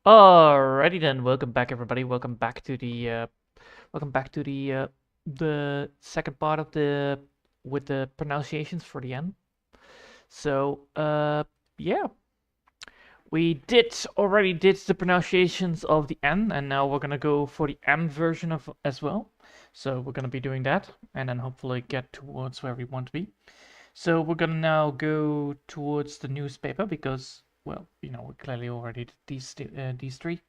Alrighty then, welcome back everybody. Welcome back to the second part of the with the pronunciations for the N. So yeah, we already did the pronunciations of the N, and now we're gonna go for the M version of as well. So we're gonna be doing that, and then hopefully get towards where we want to be. So we're gonna now go towards the newspaper because, well, we clearly already did these three.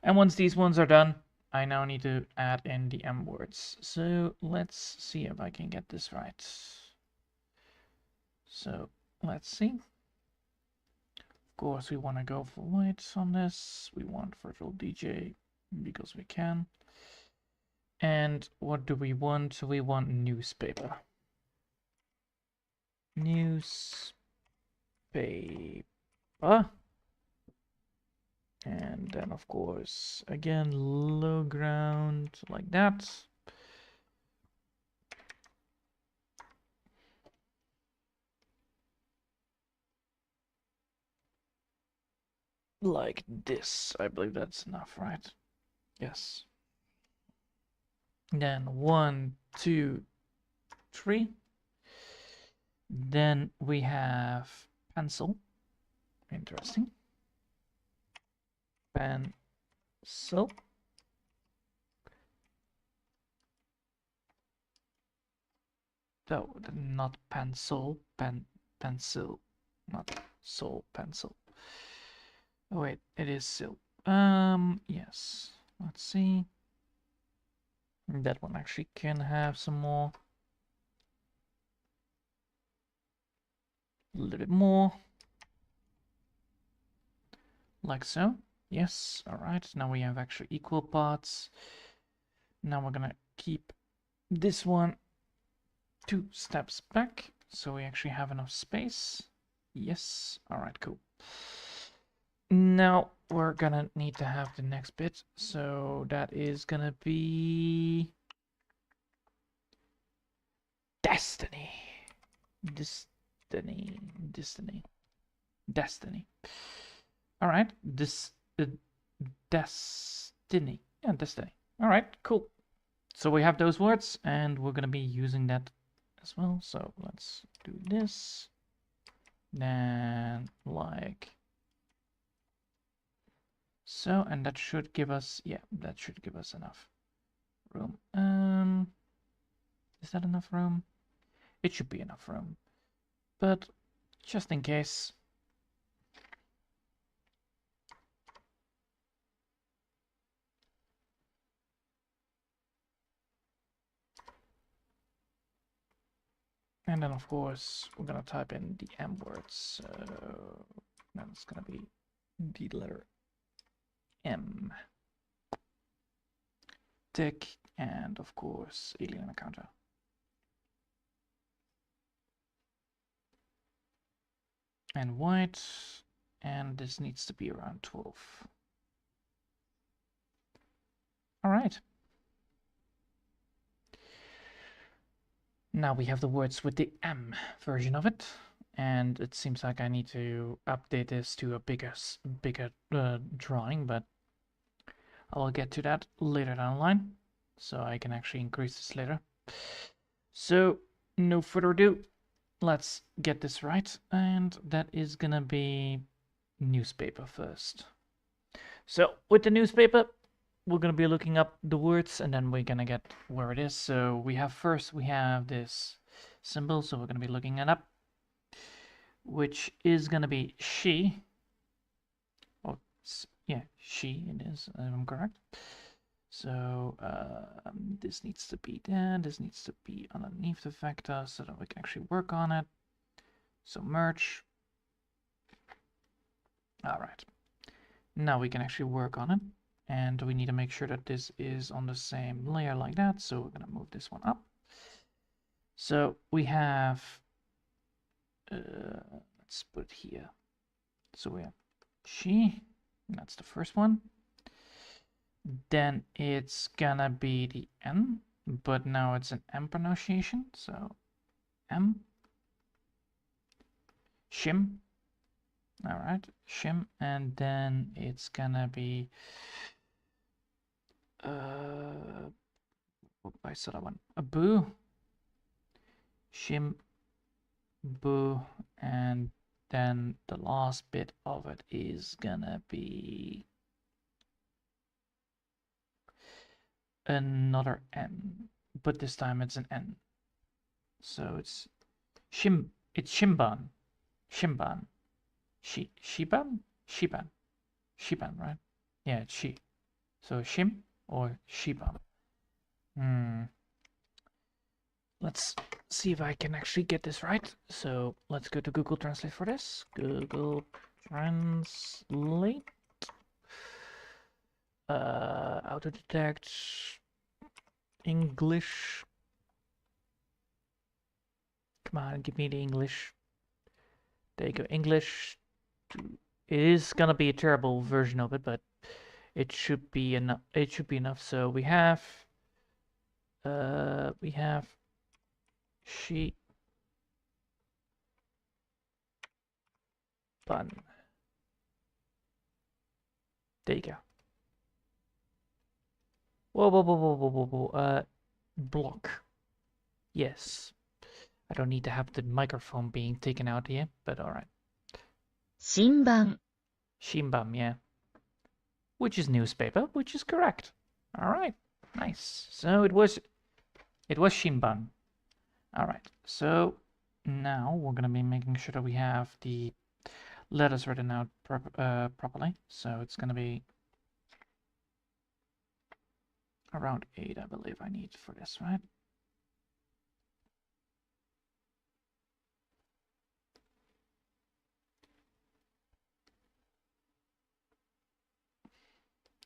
And once these ones are done, I now need to add in the M words. So let's see if I can get this right. So let's see. Of course, we want to go for white on this. We want virtual DJ because we can. And what do we want? We want newspaper. Newspaper. And then, of course, again, low ground like that. Like this. I believe that's enough, right? Yes. Then 1, 2, 3. Then we have pencil. Interesting. Pencil. No, not pencil. Pencil. Not soul. Pencil. Oh wait, it is sil. Yes. Let's see. That one actually can have some more. A little bit more. Like so. Yes, alright. Now we have actually equal parts. Now we're gonna keep this one 2 steps back, so we actually have enough space. Yes, alright, cool. Now we're gonna need to have the next bit, so that is gonna be destiny. Destiny. Alright, destiny. Yeah, destiny. Alright, cool. So we have those words, and we're gonna be using that as well. So let's do this. Then like so, and that should give us, yeah, that should give us enough room. Is that enough room? It should be enough room, but just in case. And then of course we're gonna type in the M words. So that's gonna be the letter M. Tick, and of course alien encounter. And white, and this needs to be around 12. All right. Now we have the words with the M version of it, and it seems like I need to update this to a bigger drawing, but I will get to that later down the line, so I can actually increase this later. So no further ado, let's get this right, and that is gonna be newspaper first. So with the newspaper, we're gonna be looking up the words, and then we're gonna get where it is. So we have this symbol, so we're gonna be looking it up, which is gonna be she. Oh, yeah, she it is, if I'm correct. So this needs to be there, this needs to be underneath the vector so that we can actually work on it. So merge. All right, now we can actually work on it. And we need to make sure that this is on the same layer like that. So we're going to move this one up. So we have, let's put it here. So we have she, that's the first one. Then it's gonna be the N, but now it's an M pronunciation. So M, shim, All right, shim, and then it's gonna be I saw that one. A boo, shim, boo, and then the last bit of it is gonna be another N, but this time it's an N. So it's Shimban, Shimban, Shiban, Shiban, right? Yeah, it's she. So Shim or Shiban. Let's see if I can actually get this right. So let's go to Google Translate for this. Google Translate. Auto detect English. Come on, give me the English. There you go, English. It is gonna be a terrible version of it, but it should be enough. It should be enough. So we have she bun. There you go. Whoa. Block. Yes. I don't need to have the microphone being taken out here, but alright. Shinban. Shinban, yeah. Which is newspaper, which is correct. Alright, nice. So it was Shinban. Alright, so now we're gonna be making sure that we have the letters written out properly. So it's gonna be around 8, I believe I need for this, right?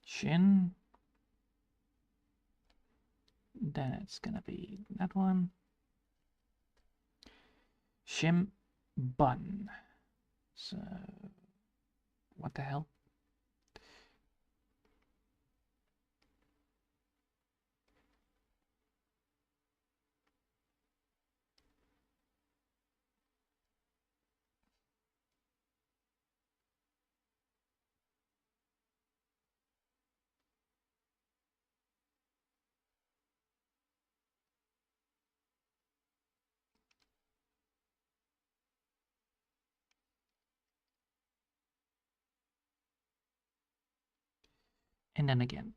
Shin. Then it's gonna be that one. Shim bun. So what the hell? And then again.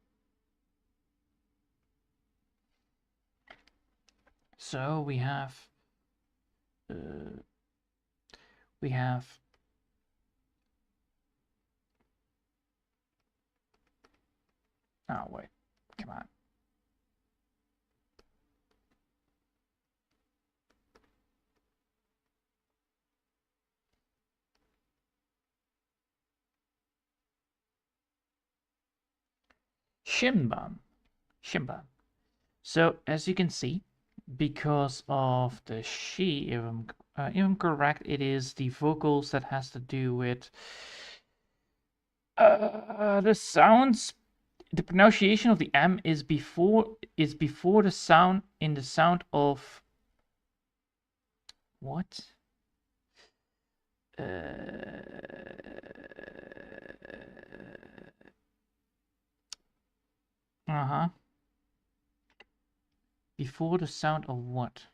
So we have oh wait, come on. Shimban. So as you can see, because of the she, if I'm correct, it is the vocals that has to do with the sounds. The pronunciation of the M is before the sound in the sound of what? Before the sound of what?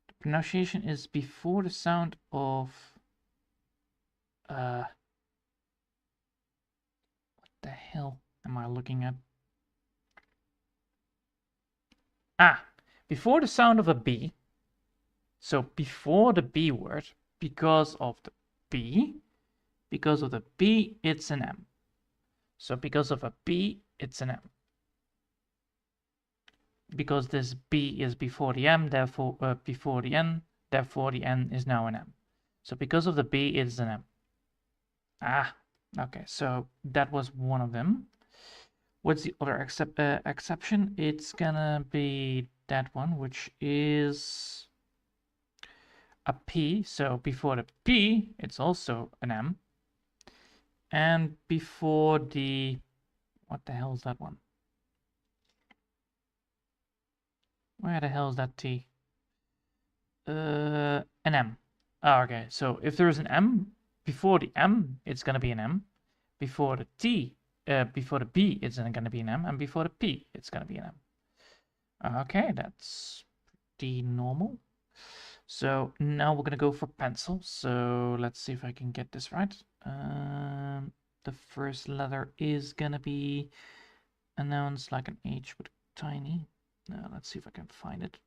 The pronunciation is before the sound of what the hell am I looking at? Before the sound of a B. So before the B word, because of the B, it's an M. So because of a B, it's an M. Because this B is before the M, therefore before the N, therefore the N is now an M. So because of the B, it's an M. Okay, so that was one of them. What's the other exception? It's gonna be that one, which is a P. So before the P, it's also an M. And before the, what the hell is that one? Where the hell is that T? An M. Oh, okay. So if there is an M before the M, it's gonna be an M. Before the T, before the B, it's gonna be an M, and before the P, it's gonna be an M. Okay, that's pretty normal. So now we're gonna go for pencil. So let's see if I can get this right. The first letter is gonna be announced like an H but tiny. Let's see if I can find it.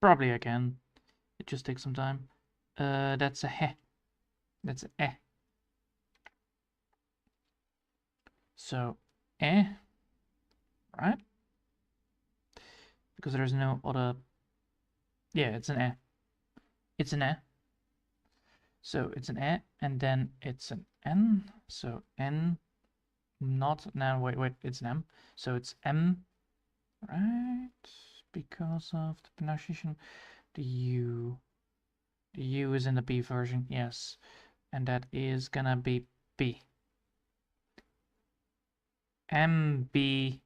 Probably I can. It just takes some time. That's a he. That's a eh. So eh, right? Because there's no other. Yeah, it's an eh. It's an eh. So it's an eh, and then it's an n. So n, not now. Wait. It's an m. So it's m, right? Because of the pronunciation, the u. The u is in the B version, yes, and that is gonna be B. MB,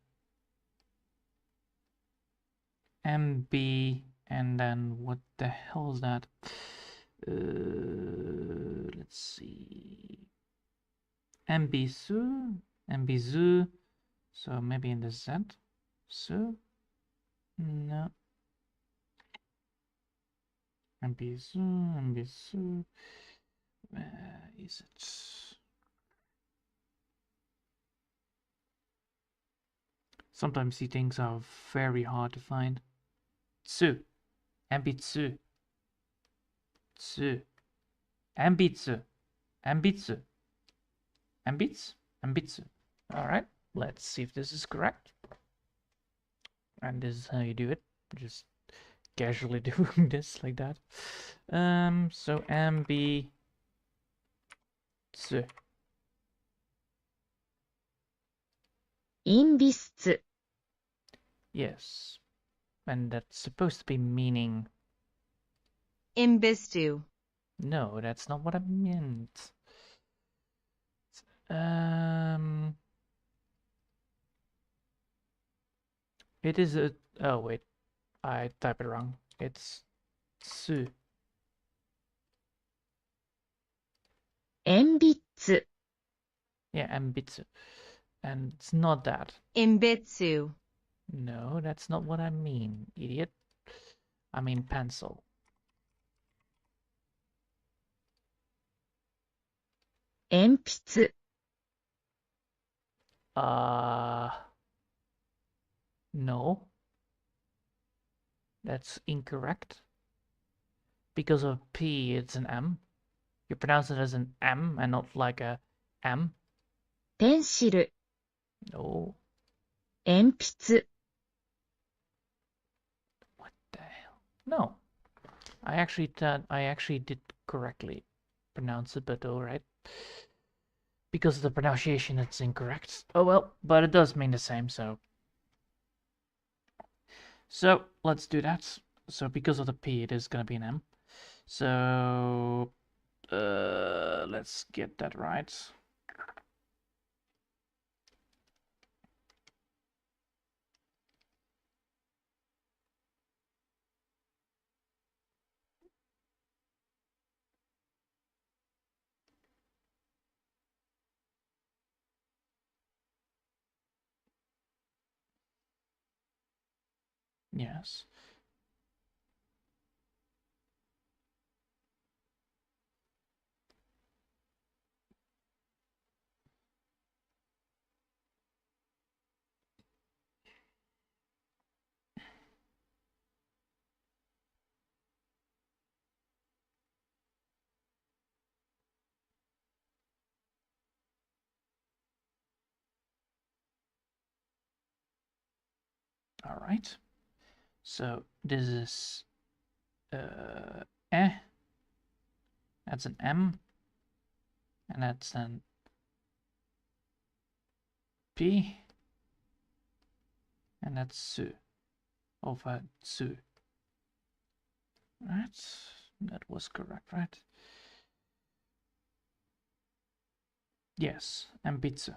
MB, and then what the hell is that? Let's see. MBzu, MBzu, so maybe in the Z. So, no. MBzu, MBzu, where is it? Sometimes these things are very hard to find. Tsu, ambitsu, tsu, ambitsu, ambitsu, ambitsu. All right, let's see if this is correct. And this is how you do it. Just casually doing this like that. So ambitsu. Inbitsu. Yes, and that's supposed to be meaning. Imbistu. No, that's not what I meant. It is a. Oh wait, I typed it wrong. It's tsu. Enbitsu. Yeah, ambitsu. And it's not that. Imbitsu. No, that's not what I mean, idiot. I mean pencil. Enpitsu. No. That's incorrect. Because of P, it's an M. You pronounce it as an M and not like a M. Pencil. No. 鉛筆 What the hell? No. I actually did correctly pronounce it, but alright. Because of the pronunciation, it's incorrect. Oh well, but it does mean the same, so. So, let's do that. So, because of the P, it is gonna be an M. So, let's get that right. Yes. All right. So this is eh. That's an M. And that's an P. And that's su. Over su. Right? That was correct, right? Yes, ambitsu.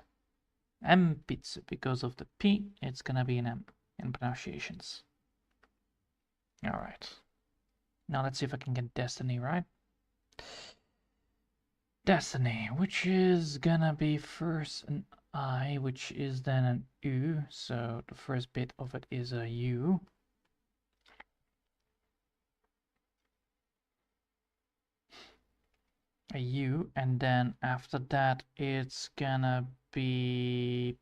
Ambitsu. Because of the P, it's gonna be an M in pronunciations. All right. Now let's see if I can get destiny right. Destiny, which is gonna be first an I, which is then an U, so the first bit of it is a U. A U, and then after that it's gonna be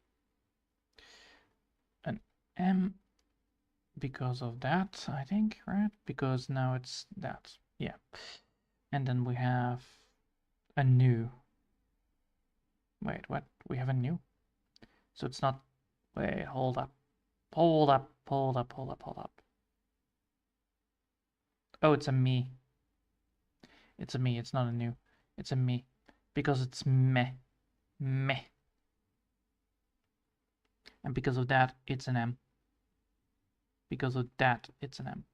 an M because of that, I think, right? Because now it's that, yeah. And then we have a new. Wait, what? We have a new? So it's not. Wait, hold up. Hold up, hold up, hold up, hold up. Oh, it's a me. It's a me, it's not a new. It's a me. Because it's meh. Meh. And because of that, it's an M. Because of that, it's an M.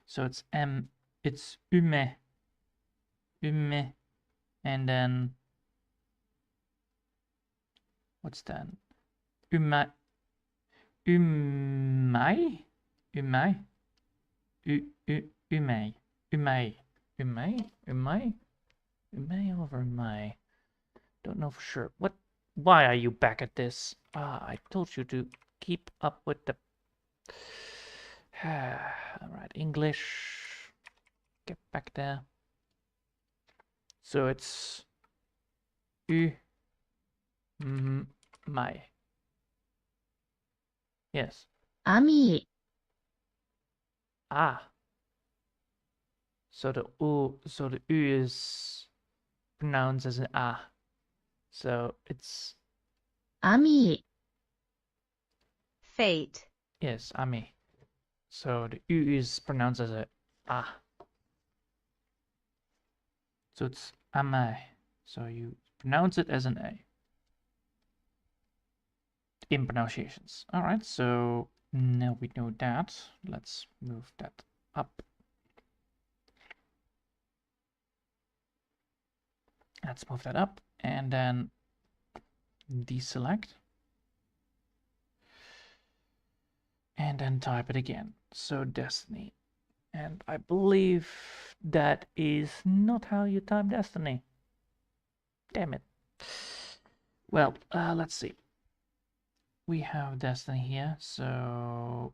So it's M. It's ume. Ume. And then. What's that? Ume. Umai? Umai? Umai. Umai. Umai? Umai? Umai over Umai? Don't know for sure. What? Why are you back at this? Ah, I told you to keep up with the... Alright, English. Get back there. So it's... Umai. Yes. アミ Ah. So the U is pronounced as an ah. So it's アミ Fate. yes, ami. So the U is pronounced as a ah. So it's amai. So you pronounce it as an A. In pronunciations. Alright, so now we know that. Let's move that up. Let's move that up and then deselect. And then type it again. So Destiny. And I believe that is not how you type Destiny. Damn it. Well, let's see. We have Destiny here, so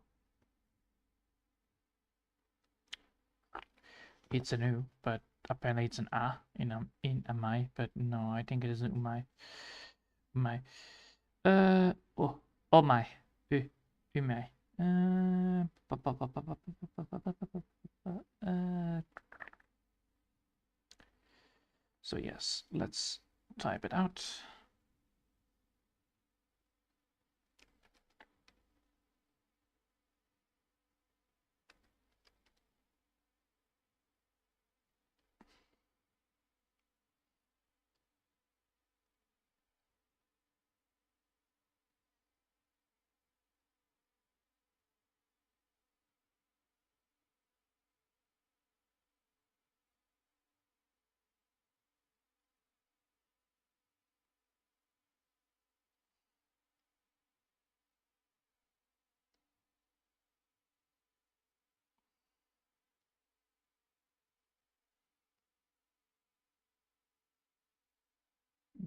it's a new, but apparently it's an A in Amai, but no, I think it is an Umai. Umai. Oh, oh my. Umai. So yes, let's type it out.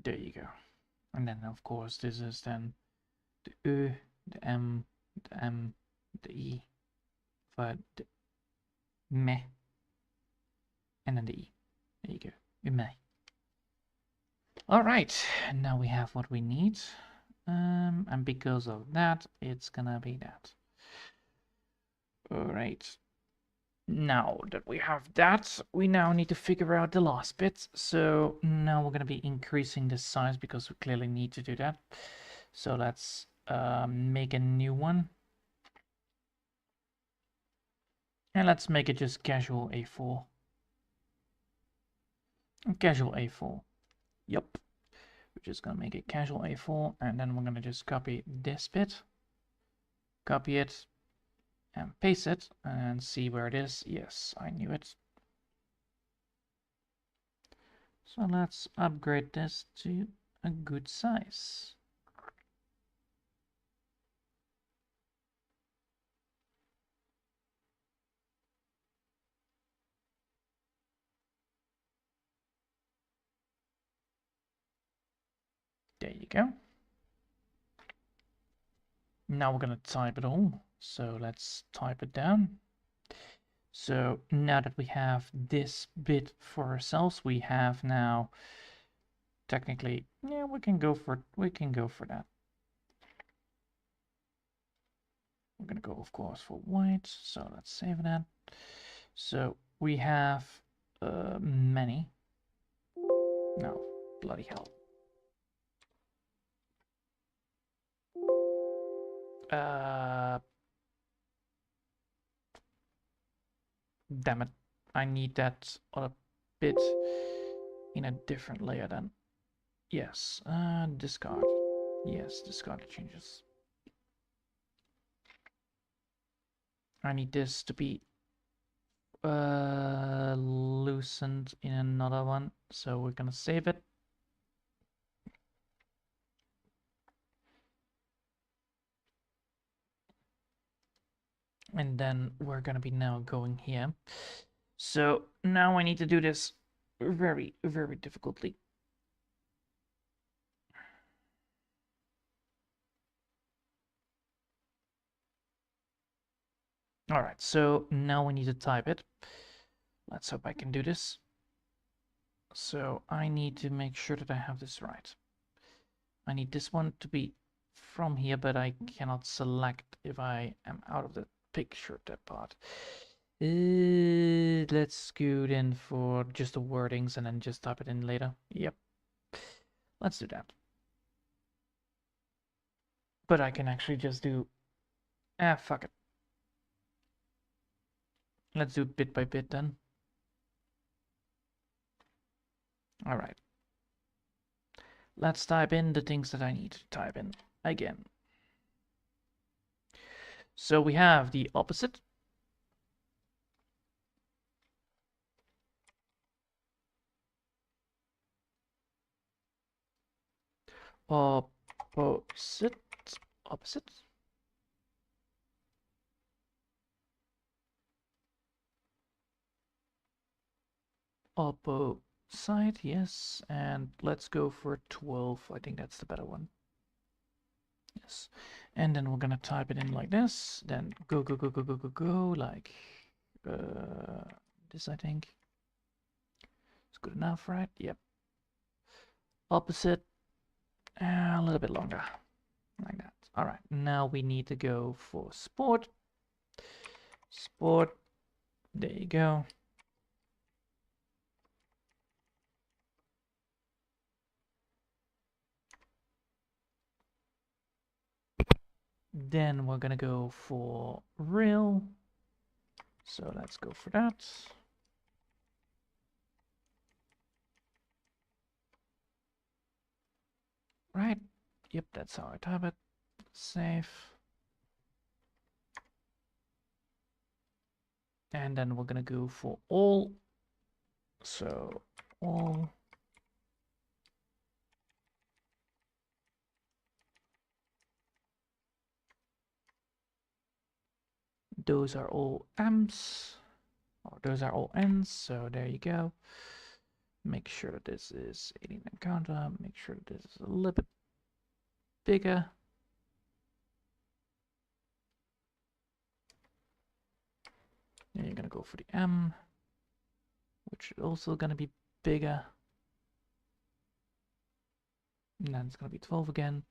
There you go. And then of course this is then the Ö, the M, the M, the E, but the meh, and then the E. There you go. Umai. All right, now we have what we need. And because of that, it's gonna be that. All right. Now that we have that, we now need to figure out the last bit. So now we're gonna be increasing the size because we clearly need to do that. So let's make a new one. And let's make it just casual A4. Casual A4. Yup. We're just gonna make it casual A4 and then we're gonna just copy this bit. Copy it and paste it and see where it is. Yes, I knew it. So let's upgrade this to a good size. There you go. Now we're gonna type it all. So let's type it down. So now that we have this bit for ourselves, we have now technically, yeah, we can go for that. We're gonna go, of course, for white. So let's save that. So we have many. No, bloody hell. Damn it. I need that other bit in a different layer then. Yes, discard. Yes, discard the changes. I need this to be loosened in another one, so we're gonna save it. And then we're gonna be now going here. So now I need to do this very, very difficultly. All right, so now we need to type it. Let's hope I can do this. So I need to make sure that I have this right. I need this one to be from here, but I cannot select if I am out of the picture, that part. Let's scoot in for just the wordings and then just type it in later. Yep. Let's do that. But I can actually just do... fuck it. Let's do bit by bit then. Alright. Let's type in the things that I need to type in again. So we have the opposite. Opposite. Opposite. Opposite, yes. And let's go for 12. I think that's the better one. Yes. And then we're gonna type it in like this. Then go, go, go, go, go, go, go, like this, I think. It's good enough, right? Yep. Opposite. A little bit longer. Like that. All right. Now we need to go for sport. Sport. There you go. Then we're gonna go for real. So let's go for that. Right. Yep, that's how I type it. Save. And then we're gonna go for all. So all. Those are all M's. Or those are all N's. So there you go. Make sure that this is 89 counter. Make sure that this is a little bit bigger. Then you're gonna go for the M, which is also gonna be bigger. And then it's gonna be 12 again.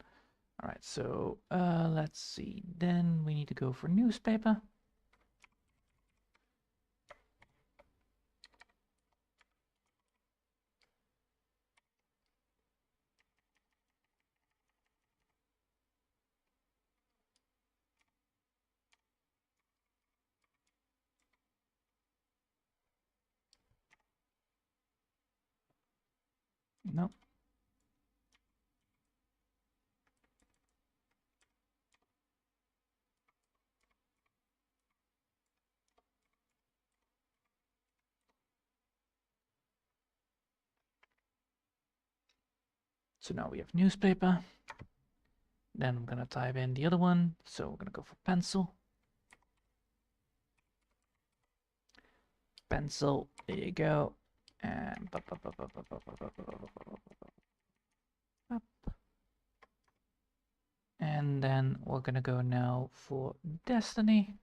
All right, so let's see. Then we need to go for newspaper. No. So now we have newspaper. Then I'm gonna type in the other one. So we're gonna go for pencil. Pencil, there you go. And up. then we're gonna go now for Destiny.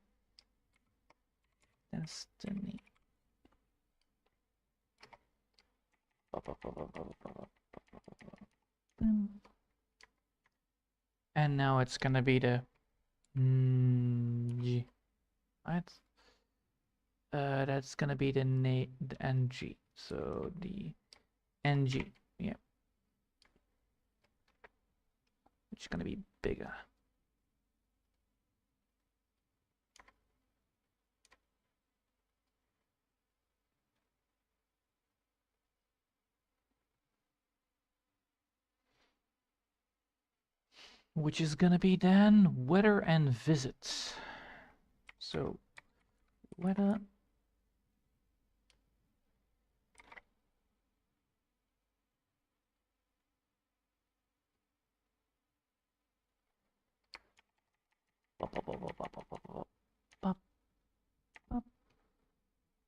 Destiny. And now it's gonna be the right? That's gonna be the NG. So the NG, yeah, which is gonna be bigger. Which is gonna be then weather and visits. So weather.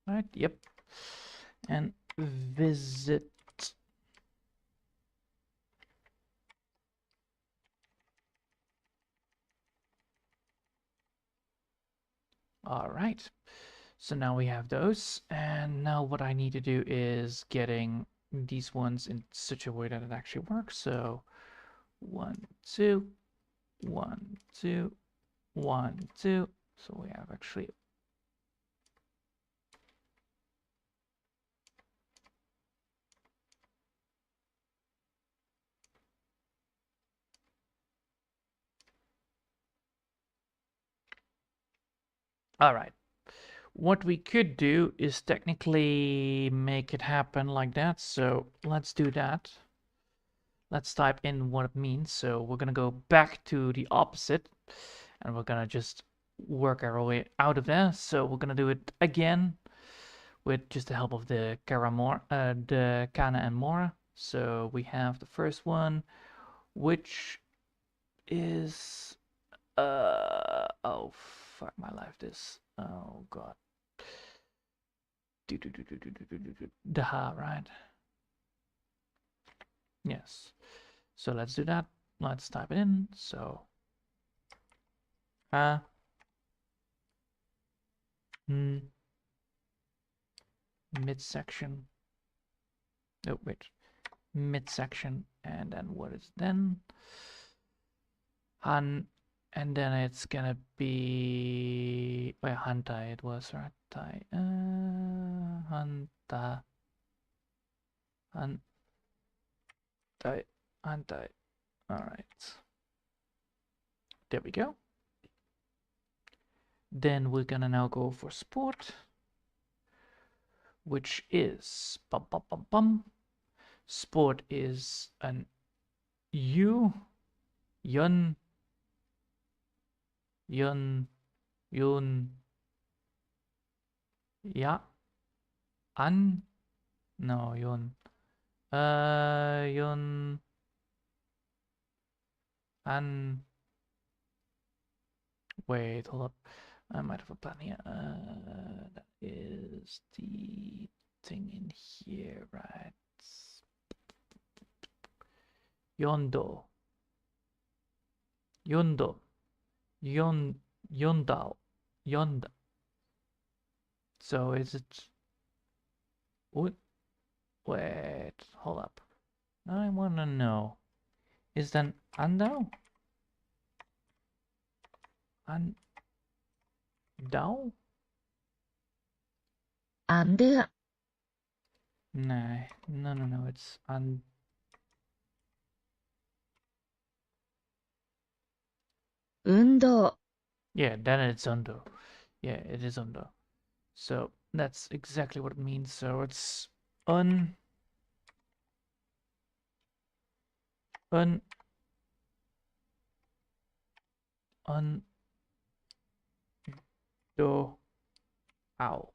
Right, yep. And visit. All right. So now we have those. And now what I need to do is getting these ones in such a way that it actually works. So 1, 2, 1, 2, 1, 2. So we have actually all right. What we could do is technically make it happen like that. So let's do that. Let's type in what it means. So we're gonna go back to the opposite and we're gonna just work our way out of there. So we're gonna do it again with just the help of the the Kana and Mora. So we have the first one, which is oh fuck my life, this, oh god, Daha, right? Yes. So let's do that. Let's type it in. So midsection. Oh wait, midsection, and then what is then? Han, and then it's gonna be Hantai. It was right. Hanta, Hantai, Hantai. All right. There we go. Then we're gonna now go for sport, which is sport is an U, yun, yun, yun, ya, an, no, yun, yun, an, wait, hold up, I might have a plan here. That is the thing in here, right? Yondo, yondo, yondao, yonda. So is it? What? Wait, hold up. I wanna know. Is that andao? Andao? and, Nah, no. It's and. undo, Yeah, then it's undo. Yeah, it is undo. So that's exactly what it means. So it's un, un, un, do, ow,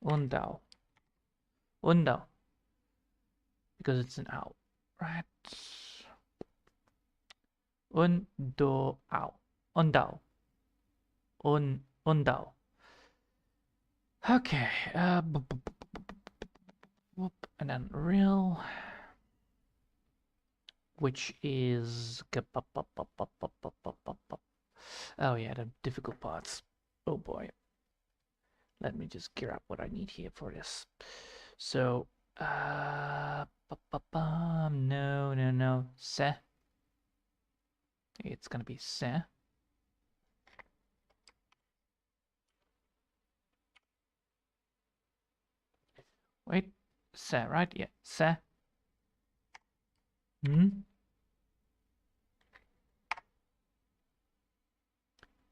undao, undao, because it's an ow, right? Undo, ow, undao, undao. Okay, and then real which is oh yeah, the difficult parts. Oh boy. Let me just gear up what I need here for this. So, no. Se. It's gonna be se. Wait, se, right? Yeah, se.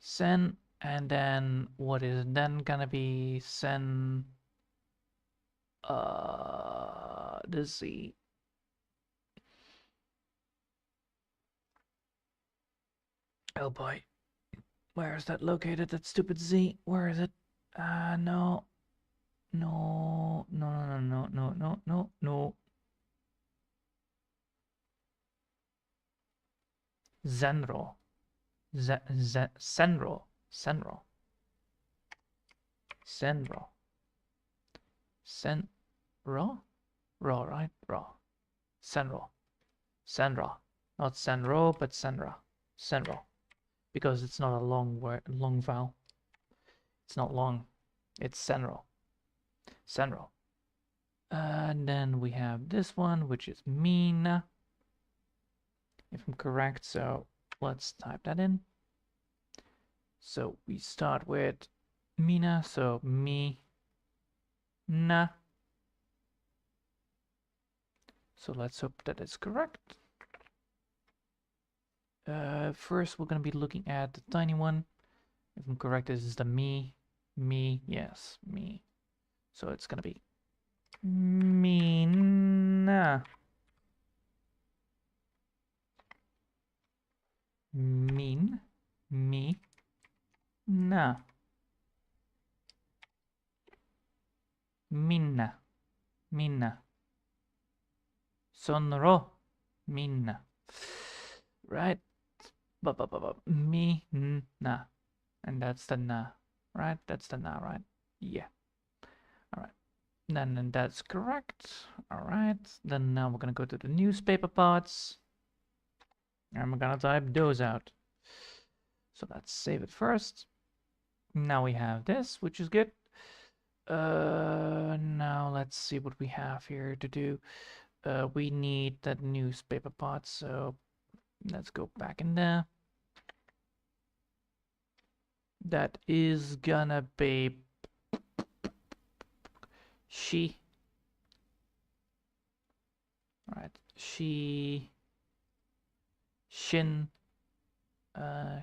Sen, and then what is then gonna be sen? The Z. Oh boy, where is that located? That stupid Z. Where is it? No. No. Zenro. Senro. Senro. Senro. Senro? Ro, right? Ro. Senro. Senra. Not Senro, but Senra. Senro. Because it's not a long word, long vowel. It's not long. It's Senro. Senro. And then we have this one, which is Mina. If I'm correct, so let's type that in. So we start with Mina, so mi, na. So let's hope that is correct. First, we're going to be looking at the tiny one. If I'm correct, this is the me, yes, me. So it's going to be Mina. Min, mi, na. Minna, minna. Sonro, minna. Right? Mi, na. And that's the na, right? That's the na, right? Yeah. All right. Then that's correct. All right. Then now we're going to go to the newspaper parts. And we're going to type those out. So let's save it first. Now we have this, which is good. Now let's see what we have here to do. We need that newspaper part, so let's go back in there. That is gonna be she. All right, she, shin,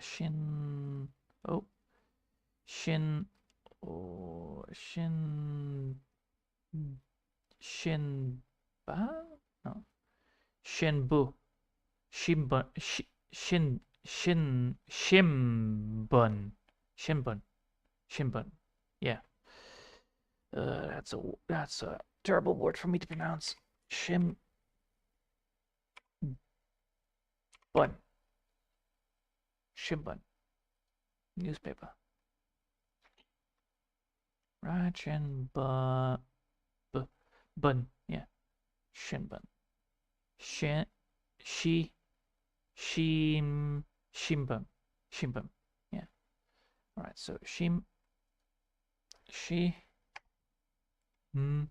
shin, oh, shin, oh, shinba, no, shinbu, shimbun, shimbun, shimbun, yeah. That's a terrible word for me to pronounce. Shimbun. Shimbun. Newspaper. Right, Shinbun. Bun. Yeah. Shinbun. Shin. She. Shim. Shimbun. Shimbun. Yeah. All right. So shim. She. Bun.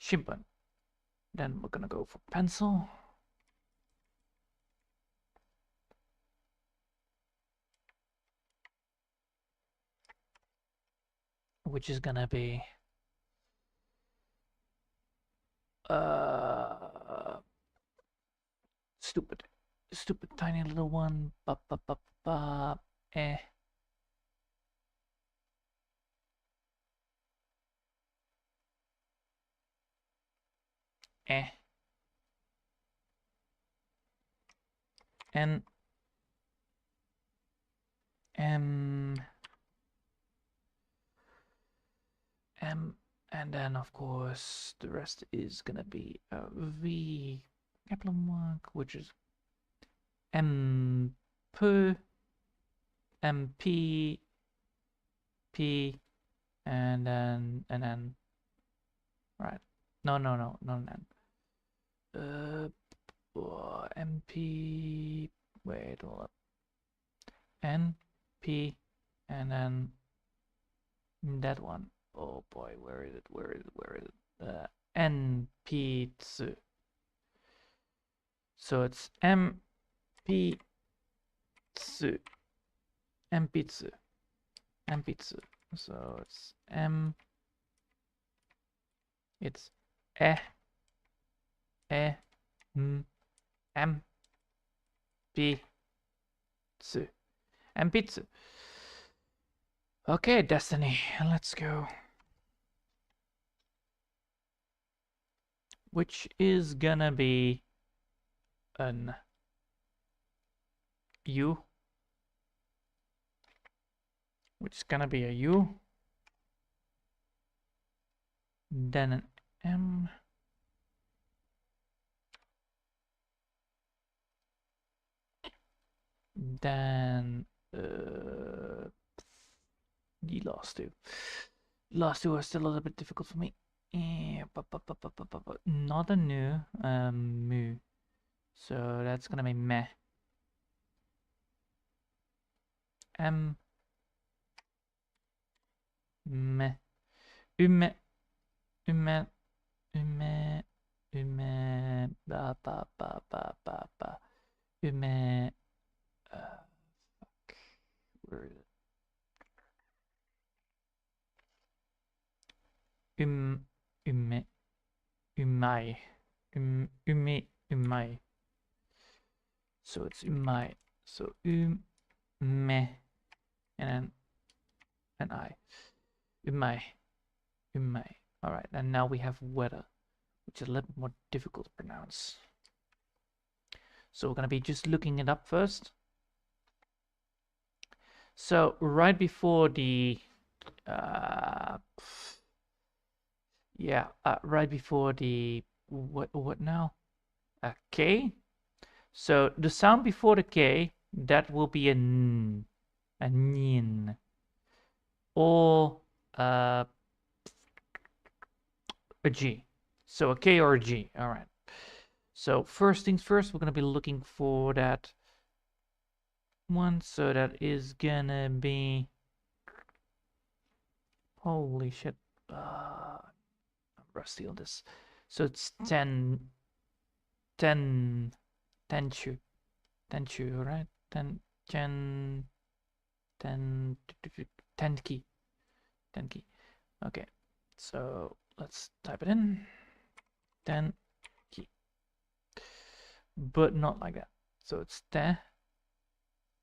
Shimbun. Then we're gonna go for pencil. Which is gonna be stupid tiny little one. Eh. N M M, and then of course the rest is gonna be a V capital mark, which is M P M P P, and then right. No, not an N. MP. Wait, hold up. N, P, and then that one. Oh boy, where is it? Where is it? Where is it? N, P, tsu. So it's M, P, tsu. M, P, tsu. M, P, tsu. So it's M. It's E, E, M, P, tsu. M, P, tsu. Okay, Destiny, let's go. Which is gonna be an U. Which is gonna be a U. Then an M. Then the last two. Last two are still a little bit difficult for me. Not a new mu. So that's gonna be meh. M. Meh. Ume. Ume. Ume. Ume. Ba ba ba ba ba ba. Ume. Fuck. Where is it? Ume. Umai. Umai. So it's umai. So me, and then an I. Umai. Umai. Alright, and now we have weather, which is a little bit more difficult to pronounce. So we're gonna be just looking it up first. So right before the right before the what now? K. So the sound before the K, that will be a N, a nin, or a G. So a K or a G. All right. So first things first, we're gonna be looking for that one. So that is gonna be, holy shit. I'm rusty on this. So it's 10, Tenchu, right? 10 key. Okay, so let's type it in. 10 key, but not like that. So it's te.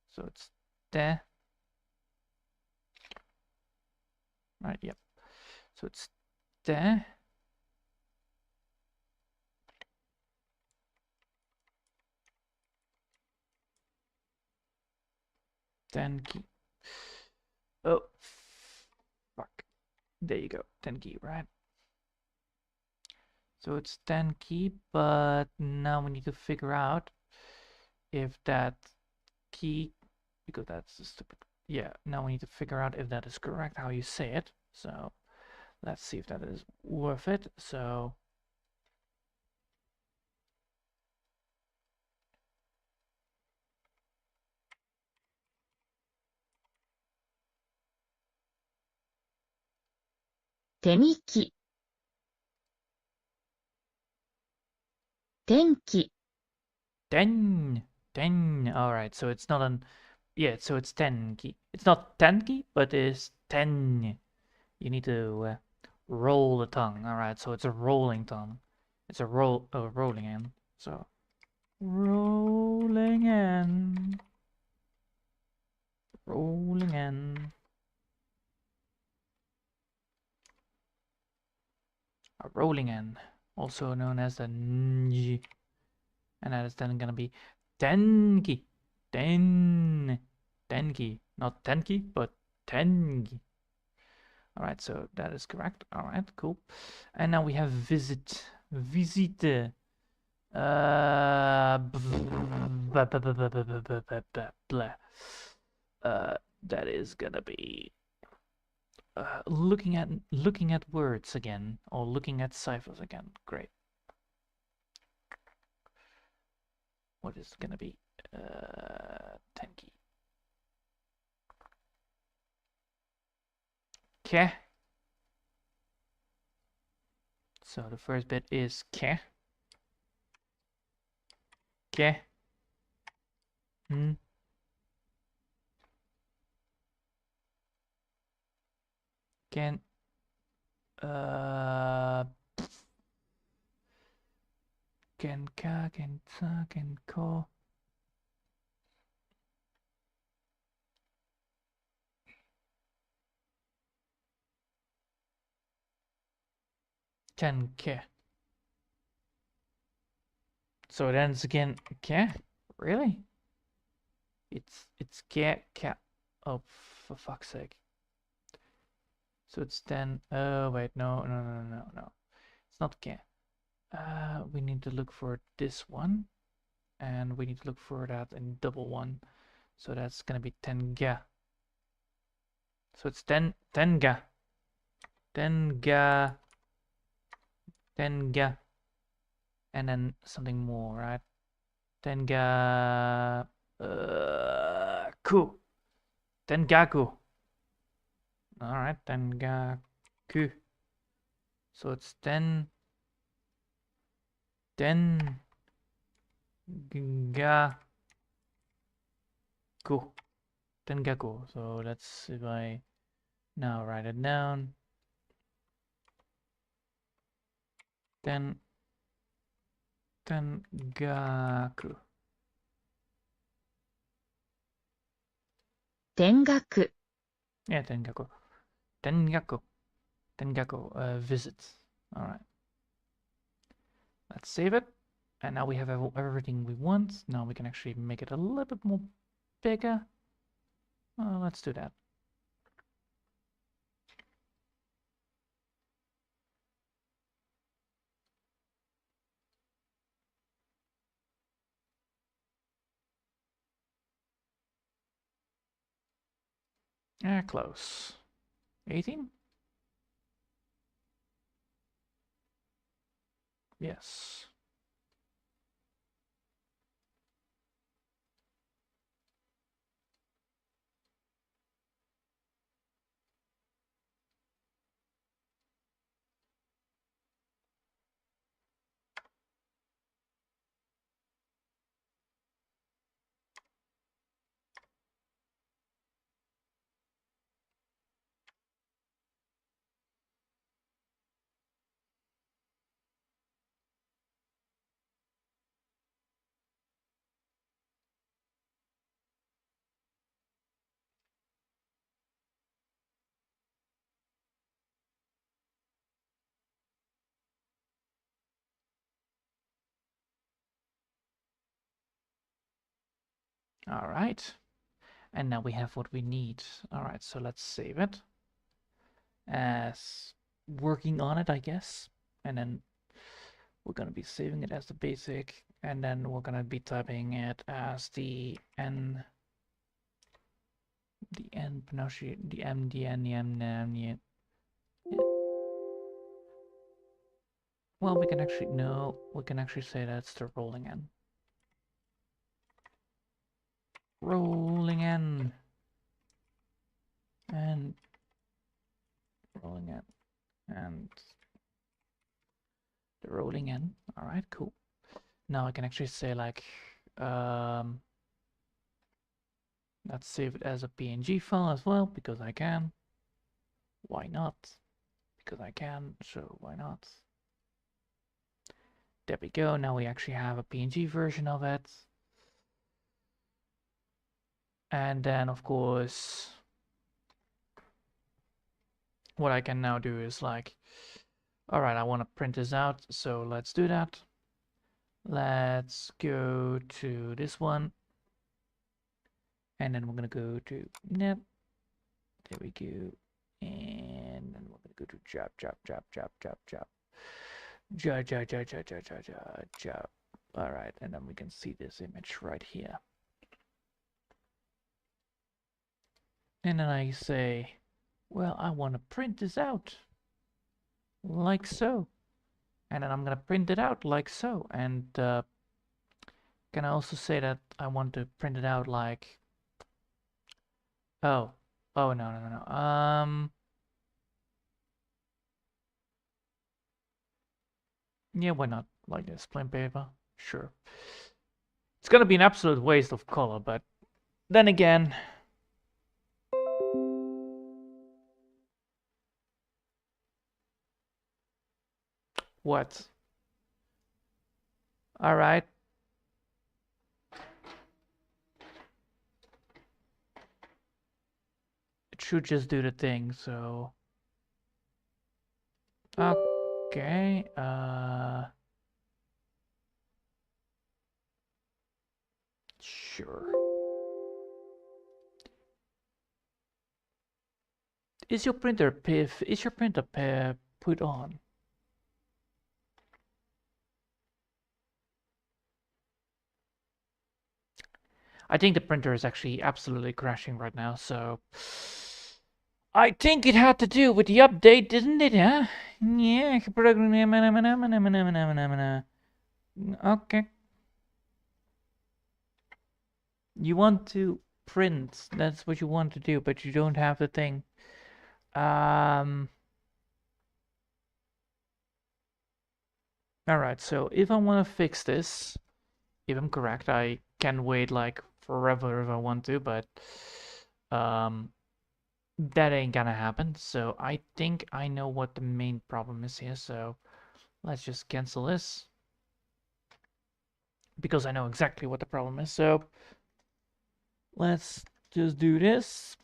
So it's te. Right. Yep. So it's te. Key. Oh, fuck. There you go. 10 key, right? So it's 10 key, but now we need to figure out if that key, because that's a stupid. Yeah, now we need to figure out if that is correct, how you say it. So let's see if that is worth it. So temiki, tenki, ten. All right, so it's not an, yeah, so it's 10 key. It's not 10 key, but it's 10. You need to roll the tongue. All right, so it's a rolling tongue. It's a rolling in. So rolling in, rolling in. A rolling N, also known as the Nj, and that is then gonna be Tenki, Tenki, not Tenki, but Tenki. All right, so that is correct. All right, cool. And now we have visite. That is gonna be looking at words again, or looking at ciphers again. Great. What is it gonna be? 10 key. Okay. So the first bit is ke. Ke. Ken. Kenka, Kensa, Kenko. Kenke. So then it's again ke. Really? It's ke. Oh, for fuck's sake. So it's then. Oh wait, no. It's not ke. We need to look for this one, and we need to look for that in double one. So that's gonna be tenga. So it's tenga, tenga, tenga, and then something more, right? Tenga, ku, tengaku. All right, tengaku. So it's tengaku. Tengaku. So let's, if I now write it down. Tengaku. Tengaku. Yeah, tengaku. Tengaku. Tengaku. Visit. All right. Let's save it. And now we have everything we want. Now we can actually make it a little bit more bigger. Let's do that. Close. 18? Yes. All right. And now we have what we need. All right, so let's save it as working on it, I guess. And then we're going to be saving it as the basic. And then we're going to be typing it as the N, pronunciation, the M, the N, the M, the M, the N. Well, we can actually, no, we can actually say that's the rolling N. Rolling N. And rolling N. And the rolling N. All right, cool. Now I can actually say like, let's save it as a PNG file as well, because I can. Why not? Because I can, so why not? There we go. Now we actually have a PNG version of it. And then, of course, what I can now do is like, all right, I want to print this out, so let's do that. Let's go to this one. And then we're going to go to net. There we go. And then we're going to go to job. Job. All right, and then we can see this image right here. And then I say Well, I want to print this out like so. And then I'm going to print it out like so. And can I also say that I want to print it out like... Oh. Oh, no. Yeah, why not? Like this, plain paper. Sure. It's going to be an absolute waste of color, but then again... What? Alright. It should just do the thing, so... Okay, sure. Is your printer put on? I think the printer is actually absolutely crashing right now, so... I think it had to do with the update, didn't it, huh? Yeah. Okay. You want to print, that's what you want to do, but you don't have the thing. Alright, so if I want to fix this, if I'm correct, I can wait like forever if I want to, but that ain't gonna happen. So I think I know what the main problem is here, so let's just cancel this. Because I know exactly what the problem is, so let's just do this,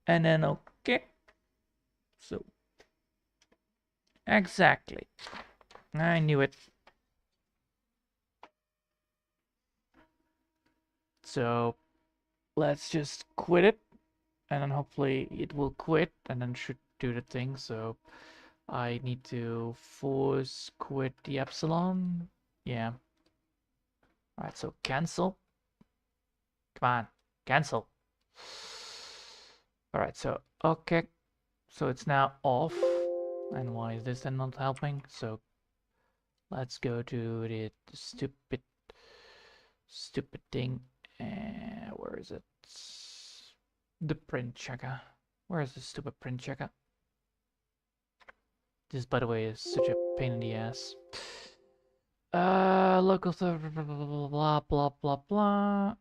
and then okay. So, exactly. I knew it. So, let's just quit it, and then hopefully it will quit, and then should do the thing. So, I need to force quit the epsilon. Yeah. Alright, so cancel. Come on, cancel. Alright, so, okay. So it's now off. And why is this then not helping? So let's go to the stupid thing. Where is it? The print checker. Where is the stupid print checker? This, by the way, is such a pain in the ass. Local server, blah, blah, blah, blah, blah.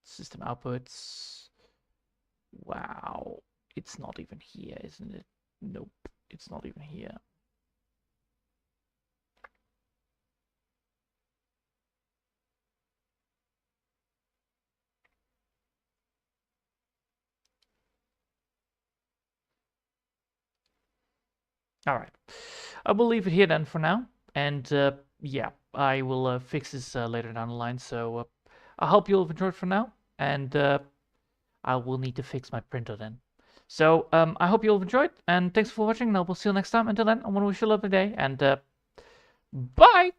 System outputs. Wow. It's not even here, isn't it? Nope. It's not even here. Alright. I will leave it here then for now. And yeah, I will fix this later down the line. So I hope you'll have enjoyed for now. And I will need to fix my printer then. So I hope you'll have enjoyed. And thanks for watching. And I will see you next time. Until then, I want to wish you a lovely day. And bye!